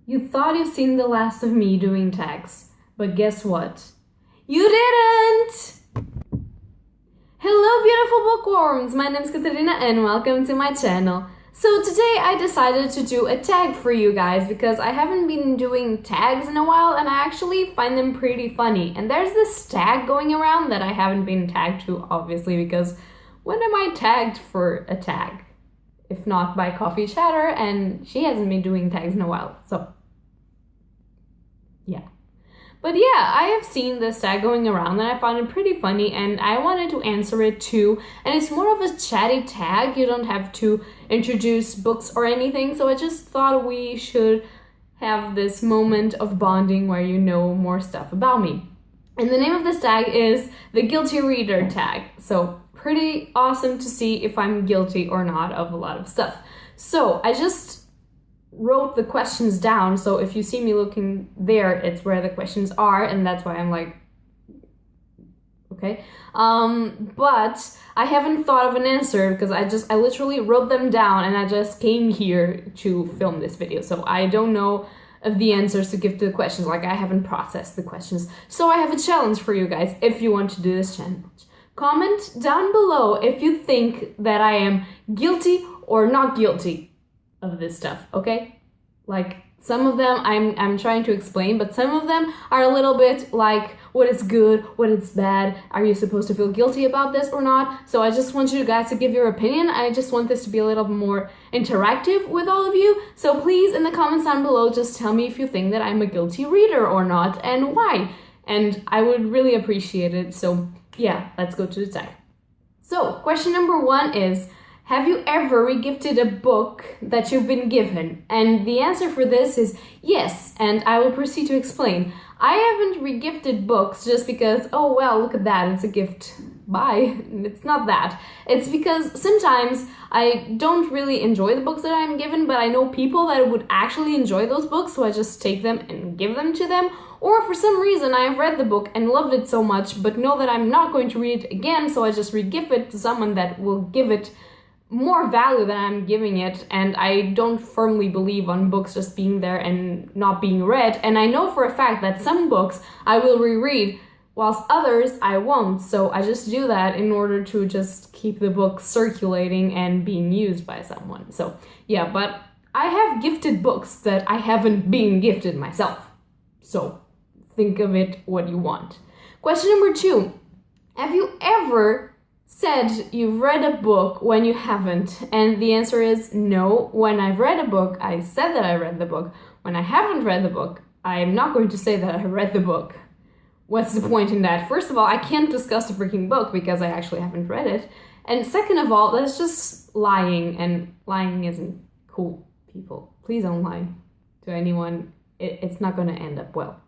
You thought you've seen the last of me doing tags, but guess what? You didn't! Hello beautiful bookworms! My name is Katarina and welcome to my channel. So today I decided to do a tag for you guys because I haven't been doing tags in a while and I actually find them pretty funny. And there's this tag going around that I haven't been tagged to, obviously, because when am I tagged for a tag? If not by Coffee Chatter, and she hasn't been doing tags in a while, so yeah. But yeah, I have seen this tag going around and I found it pretty funny and I wanted to answer it too. And it's more of a chatty tag, you don't have to introduce books or anything, so I just thought we should have this moment of bonding where you know more stuff about me. And the name of this tag is the Guilty Reader tag, so pretty awesome to see if I'm guilty or not of a lot of stuff. So I just wrote the questions down, so if you see me looking there, it's where the questions are, and that's why I'm like, okay. But I haven't thought of an answer because I literally wrote them down and I just came here to film this video, so I don't know of the answers to give to the questions, like I haven't processed the questions. So I have a challenge for you guys if you want to do this challenge. Comment down below if you think that I am guilty or not guilty of this stuff, okay? Like, some of them I'm trying to explain, but some of them are a little bit like what is good, what is bad, are you supposed to feel guilty about this or not? So I just want you guys to give your opinion. I just want this to be a little more interactive with all of you. So please, in the comments down below, just tell me if you think that I'm a guilty reader or not and why. And I would really appreciate it. So yeah, let's go to the tag. So question number 1 is, have you ever regifted a book that you've been given? And the answer for this is yes, and I will proceed to explain. I haven't regifted books just because, oh well, look at that, it's a gift, bye. It's not that. It's because sometimes I don't really enjoy the books that I'm given, but I know people that would actually enjoy those books, so I just take them and give them to them. Or for some reason I have read the book and loved it so much, but know that I'm not going to read it again, so I just regift it to someone that will give it more value than I'm giving it. And I don't firmly believe on books just being there and not being read, and I know for a fact that some books I will reread whilst others I won't, so I just do that in order to just keep the book circulating and being used by someone. So yeah, but I have gifted books that I haven't been gifted myself, so think of it what you want. Question number 2, have you ever said you've read a book when you haven't? And the answer is no. When I've read a book, I said that I read the book. When I haven't read the book, I'm not going to say that I read the book. What's the point in that? First of all, I can't discuss the freaking book because I actually haven't read it. And second of all, that's just lying, and lying isn't cool, people. Please don't lie to anyone. It's not going to end up well.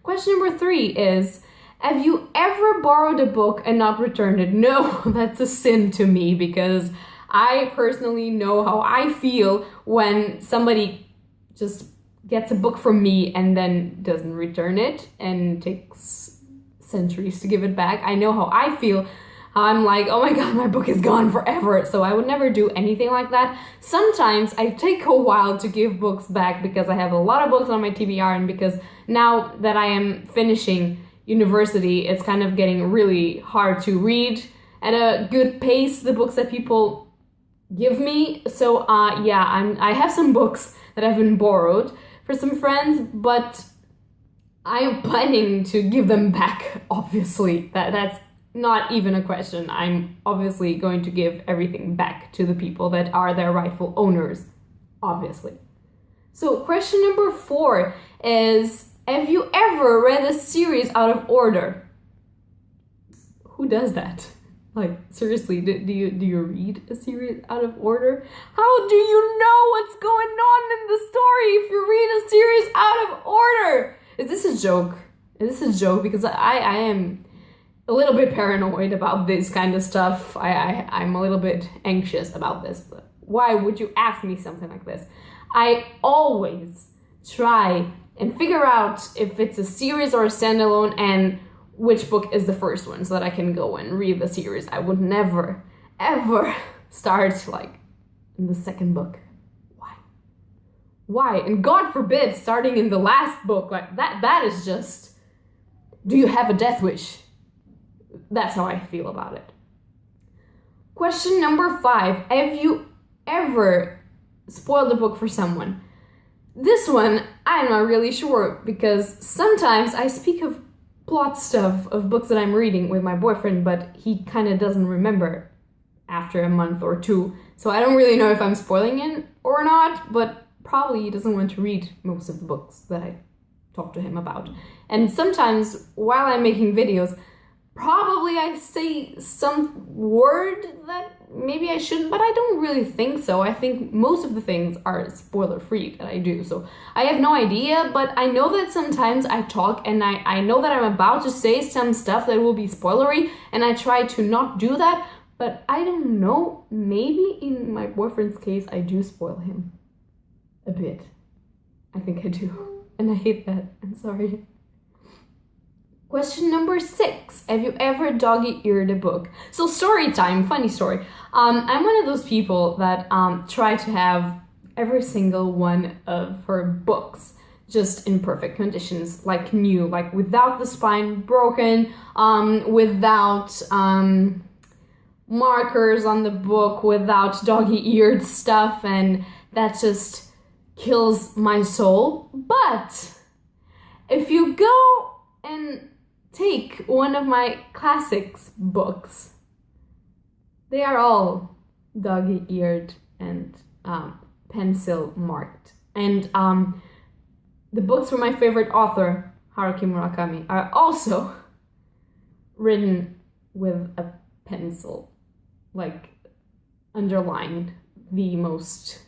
Question number 3 is, have you ever borrowed a book and not returned it? No, that's a sin to me because I personally know how I feel when somebody just gets a book from me and then doesn't return it and takes centuries to give it back. I know how I feel. I'm like, oh my god, my book is gone forever. So I would never do anything like that. Sometimes I take a while to give books back because I have a lot of books on my TBR, and because now that I am finishing university, it's kind of getting really hard to read at a good pace the books that people give me. So yeah, I have some books that have been borrowed for some friends, but I'm planning to give them back, obviously. That's not even a question. I'm obviously going to give everything back to the people that are their rightful owners, obviously. So question number 4 is, have you ever read a series out of order? Who does that? Like, seriously, do you read a series out of order? How do you know what's going on in the story if you read a series out of order? Is this a joke? Is this a joke? Because I am a little bit paranoid about this kind of stuff. I'm a little bit anxious about this. But why would you ask me something like this? I always try and figure out if it's a series or a standalone and which book is the first one so that I can go and read the series. I would never, ever start like in the second book. Why? And God forbid, starting in the last book, like that is just, do you have a death wish? That's how I feel about it. Question number 5. Have you ever spoiled a book for someone? This one, I'm not really sure, because sometimes I speak of plot stuff of books that I'm reading with my boyfriend, but he kind of doesn't remember after a month or two. So I don't really know if I'm spoiling it or not, but probably he doesn't want to read most of the books that I talk to him about. And sometimes while I'm making videos, probably I say some word that maybe I shouldn't, but I don't really think so. I think most of the things are spoiler-free that I do. So I have no idea, but I know that sometimes I talk and I know that I'm about to say some stuff that will be spoilery, and I try to not do that, but I don't know. Maybe in my boyfriend's case, I do spoil him a bit. I think I do, and I hate that. I'm sorry. Question number 6. Have you ever doggy-eared a book? So story time, funny story. I'm one of those people that try to have every single one of her books just in perfect conditions, like new, like without the spine broken, without markers on the book, without doggy-eared stuff, and that just kills my soul. But if you go and take one of my classics books, they are all doggy-eared and pencil marked. And the books from my favorite author, Haruki Murakami, are also written with a pencil, like underlined the most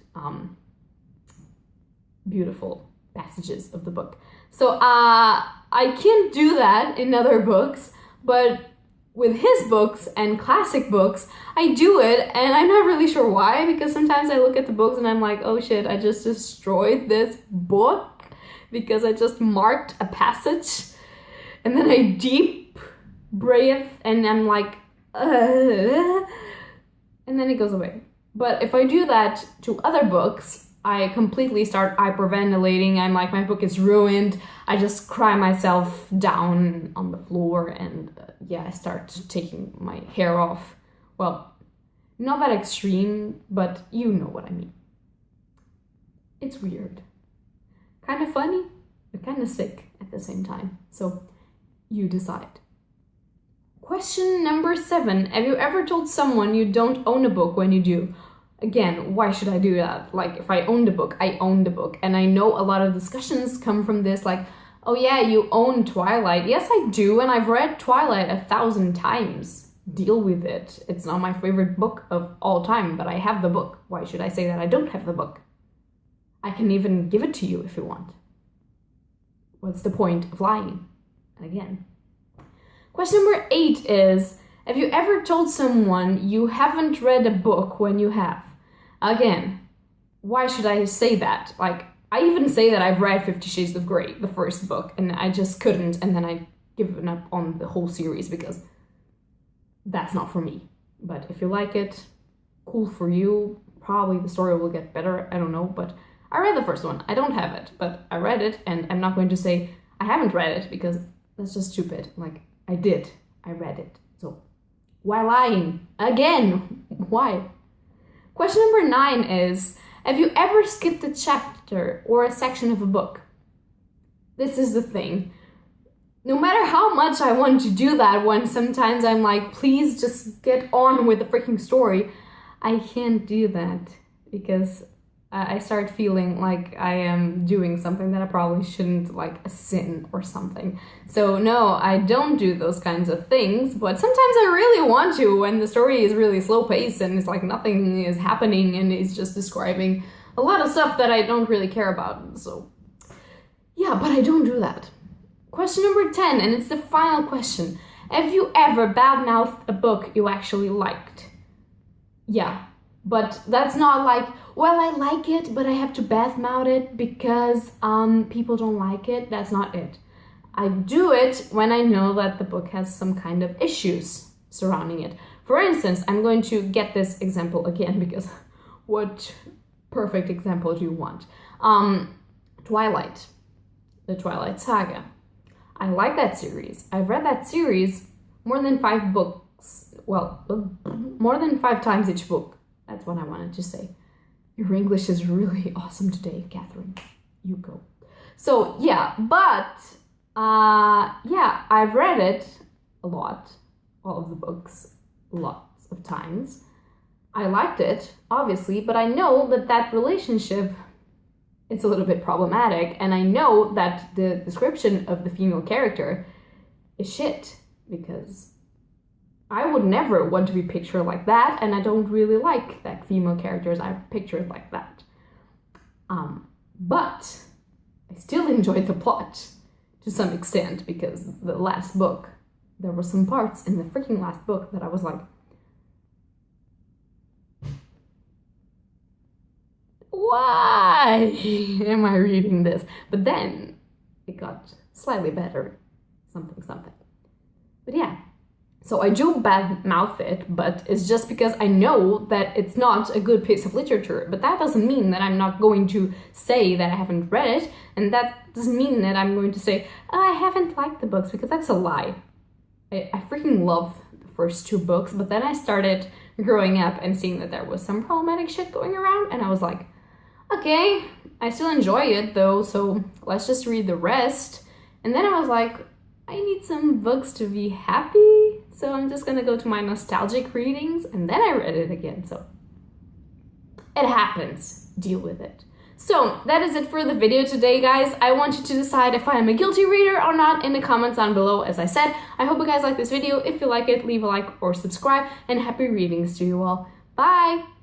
beautiful passages of the book. So I can't do that in other books, but with his books and classic books, I do it, and I'm not really sure why, because sometimes I look at the books and I'm like, oh shit, I just destroyed this book because I just marked a passage, and then I deep breathe and I'm like, and then it goes away. But if I do that to other books, I completely start hyperventilating. I'm like, my book is ruined. I just cry myself down on the floor, and I start taking my hair off. Well, not that extreme, but you know what I mean. It's weird. Kind of funny, but kind of sick at the same time. So you decide. Question number 7. Have you ever told someone you don't own a book when you do? Again, why should I do that? Like, if I own the book, I own the book. And I know a lot of discussions come from this, like, oh yeah, you own Twilight. Yes, I do, and I've read Twilight 1,000 times. Deal with it. It's not my favorite book of all time, but I have the book. Why should I say that I don't have the book? I can even give it to you if you want. What's the point of lying? Again. Question number 8 is, have you ever told someone you haven't read a book when you have? Again, why should I say that? Like, I even say that I've read 50 Shades of Grey, the first book, and I just couldn't, and then I given up on the whole series because that's not for me. But if you like it, cool for you. Probably the story will get better, I don't know, but I read the first one. I don't have it, but I read it, and I'm not going to say I haven't read it because that's just stupid. Like, I did. I read it. So why lying? Again, why? Question number 9 is, have you ever skipped a chapter or a section of a book? This is the thing. No matter how much I want to do that one, sometimes I'm like, please just get on with the freaking story. I can't do that because I start feeling like I am doing something that I probably shouldn't, like a sin or something. So no, I don't do those kinds of things, but sometimes I really want to when the story is really slow paced and it's like nothing is happening and it's just describing a lot of stuff that I don't really care about. So yeah, but I don't do that. Question number 10, and it's the final question. Have you ever badmouthed a book you actually liked? Yeah, but that's not like, well, I like it, but I have to badmouth it because people don't like it. That's not it. I do it when I know that the book has some kind of issues surrounding it. For instance, I'm going to get this example again because what perfect example do you want? Twilight, the Twilight Saga. I like that series. I've read that series more than 5 books. Well, more than 5 times each book. That's what I wanted to say. Your English is really awesome today, Catherine. You go. So yeah, but yeah, I've read it a lot, all of the books, lots of times. I liked it, obviously, but I know that that relationship is a little bit problematic, and I know that the description of the female character is shit, because I would never want to be pictured like that, and I don't really like that female characters are pictured like that. But I still enjoyed the plot to some extent, because the last book, there were some parts in the freaking last book that I was like, why am I reading this? But then it got slightly better, something. But yeah, so I do badmouth it, but it's just because I know that it's not a good piece of literature. But that doesn't mean that I'm not going to say that I haven't read it, and that doesn't mean that I'm going to say, oh, I haven't liked the books, because that's a lie. I freaking love the first 2 books, but then I started growing up and seeing that there was some problematic shit going around, and I was like, okay, I still enjoy it though, so let's just read the rest. And then I was like, I need some books to be happy, so I'm just gonna go to my nostalgic readings, and then I read it again, so it happens, deal with it. So that is it for the video today, guys. I want you to decide if I am a guilty reader or not in the comments down below. As I said, I hope you guys like this video. If you like it, leave a like or subscribe, and happy readings to you all. Bye!